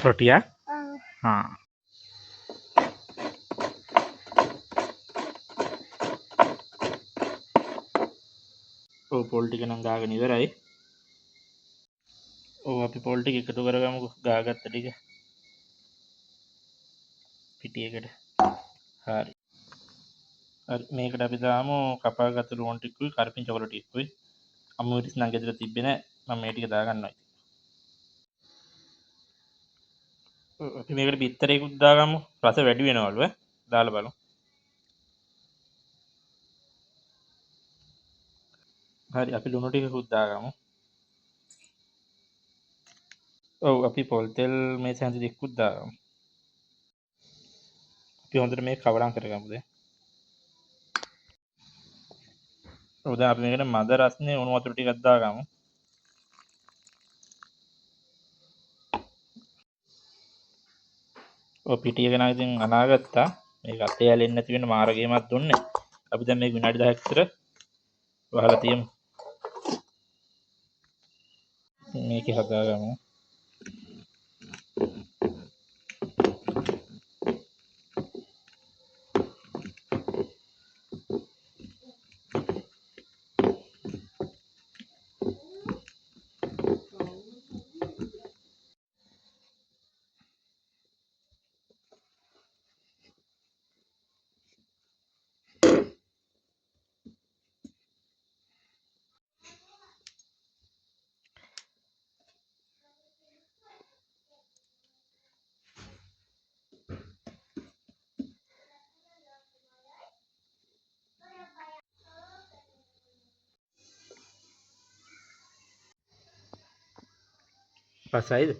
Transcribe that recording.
रोटियां हाँ ओ पोल ටික නම් ගාගෙන ඉවරයි. ඔව් අපි පොල් ටික එකතු කරගමුකෝ ගාගත්ත ටික පිටියකට. හරි. හරි මේකට අපි දාමු කපාගත්තු ලුණු ටිකුයි කරපිං චොකලට් ටිකුයි. අම්මු ඉතින් නම් ගෙදර තිබ්බේ නැහැ. මම මේ ටික දාගන්නවා. අපි මේකට බිත්තරයකුත් දාගමු. රස වැඩි වෙනවලු ඈ. දාලා බලමු. හරි අපි ලුණු ටිකකුත් දාගමු. ඔව් අපි පොල් තෙල් මේ සැන්දි ටිකකුත් දාගමු. අපි හොඳට මේක කවරම් කරගමු දැන්. ඔව් දැන් අපි මේකට මද රස්නේ උණු වතුර ටිකක් දාගමු. ඔය පිටිය ගෙනා ඉතින් අනාගත්තා. මේක අතේ ඇලෙන්නේ නැති වෙන්න මාර ගේමක් දුන්නේ. අපි දැන් මේක විනාඩි 10ක් විතර වහලා තියමු. මේක හදාගමු. රසයිද?